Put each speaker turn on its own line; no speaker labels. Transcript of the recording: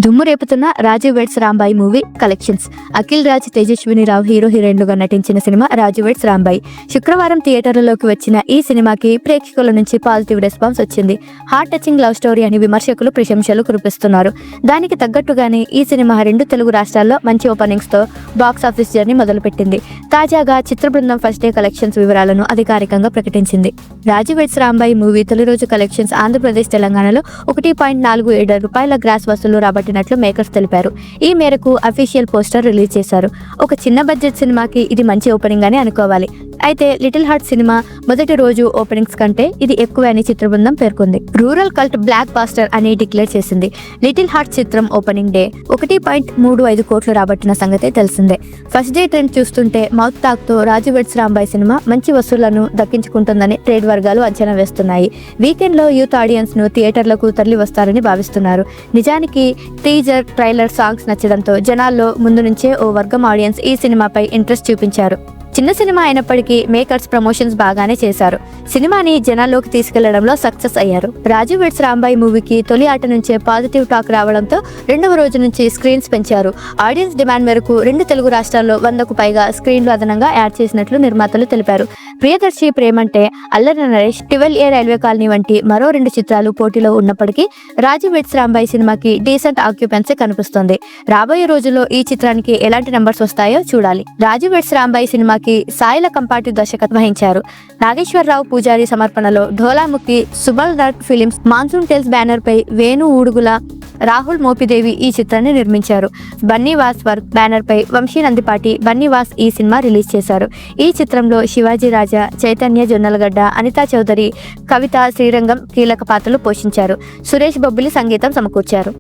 దుమ్ము రేపుతున్న Raju weds Rambai movie collections. Akhil Raj, Tejaswini Rao hero హీరోయిన్లుగా నటించిన సినిమా రాజు వెడ్స్ రాంబాయి. శుక్రవారం థియేటర్లలోకి వచ్చిన ఈ సినిమాకి ప్రేక్షకుల నుంచి పాజిటివ్ రెస్పాన్స్ వచ్చింది. హార్ట్ టచింగ్ లవ్ స్టోరీ అని విమర్శకులు ప్రశంసలు కురిపిస్తున్నారు. దానికి తగ్గట్టుగానే ఈ సినిమా 2 తెలుగు రాష్ట్రాల్లో మంచి ఓపెనింగ్స్ తో బాక్స్ ఆఫీస్ జర్నీ మొదలుపెట్టింది. తాజాగా చిత్ర బృందం ఫస్ట్ డే కలెక్షన్స్ వివరాలను అధికారికంగా ప్రకటించింది. రాజు వెడ్స్ రాంబాయి మూవీ తొలి రోజు కలెక్షన్స్ ఆంధ్రప్రదేశ్, తెలంగాణలో 1.47 రూపాయల గ్రాస్ వసూలు రాబట్టినట్లు మేకర్స్ తెలిపారు. ఈ మేరకు అఫీషియల్ పోస్టర్ రిలీజ్ చేశారు. ఒక చిన్న బడ్జెట్ సినిమాకి ఇది మంచి ఓపెనింగ్ అని అనుకోవాలి. అయితే లిటిల్ హార్ట్ సినిమా మొదటి రోజు ఓపెనింగ్స్ కంటే ఇది ఎక్కువ అని చిత్ర బృందం పేర్కొంది. రూరల్ కల్ట్ బ్లాక్ బాస్టర్ అని డిక్లేర్ చేసింది. లిటిల్ హార్ట్ చిత్రం ఓపెనింగ్ డే 1.35 కోట్లు రాబట్టిన సంగతే తెలిసిందే. ఫస్ట్ డే ట్రెండ్ చూస్తుంటే మౌత్ టాక్ తో రాజు వెడ్స్ రాంబాయి సినిమా మంచి వసూళ్లను దక్కించుకుంటుందని ట్రేడ్ వర్గాలు అంచనా వేస్తున్నాయి. వీకెండ్ లో యూత్ ఆడియన్స్ ను థియేటర్లకు తరలి వస్తారని భావిస్తున్నారు. నిజానికి టీజర్, ట్రైలర్, సాంగ్స్ నచ్చడంతో జనాల్లో ముందు నుంచే ఓ వర్గం ఆడియన్స్ ఈ సినిమాపై ఇంట్రెస్ట్ చూపించారు. చిన్న సినిమా అయినప్పటికీ మేకర్స్ ప్రమోషన్స్ బాగానే చేశారు. సినిమాని జనాల్లోకి తీసుకెళ్లడంలో సక్సెస్ అయ్యారు. రాజు వెడ్స్ రాంబాయి మూవీకి తొలి ఆట నుంచే పాజిటివ్ టాక్ రావడంతో రెండవ రోజు నుంచి స్క్రీన్స్ పెంచారు. ఆడియన్స్ డిమాండ్ మేరకు 2 తెలుగు రాష్ట్రాల్లో 100కు పైగా స్క్రీన్లు అదనంగా యాడ్ చేసినట్లు నిర్మాతలు తెలిపారు. ప్రియదర్శి, ప్రేమంటే, Allari Naresh, 12A railway colony వంటి మరో 2 చిత్రాలు పోటీలో ఉన్నప్పటికీ రాజు వెడ్స్ రాంబాయి సినిమాకి డీసెంట్ ఆక్యుపెన్సీ కనిపిస్తోంది. రాబోయే రోజుల్లో ఈ చిత్రానికి ఎలాంటి నంబర్స్ వస్తాయో చూడాలి. రాజు వెడ్స్ రాంబాయి సినిమాకి సాయిల కంపాటి దర్శకత్వం వహించారు. నాగేశ్వరరావు పూజారి సమర్పణలో ఢోలాముఖి, సుబల్ నట్ ఫిలిమ్స్, మాన్సూన్ టెల్స్ బ్యానర్ పై వేణు ఊడుగుల, రాహుల్ మోపిదేవి ఈ చిత్రాన్ని నిర్మించారు. బన్నీవాస్ వర్క్ బ్యానర్ పై వంశీ నందిపాటి, బన్నీవాస్ ఈ సినిమా రిలీజ్ చేశారు. ఈ చిత్రంలో శివాజీ రాజా, చైతన్య జొన్నలగడ్డ, అనితా చౌదరి, కవిత, శ్రీరంగం కీలక పాత్రలు పోషించారు. సురేష్ బొబ్బిలి సంగీతం సమకూర్చారు.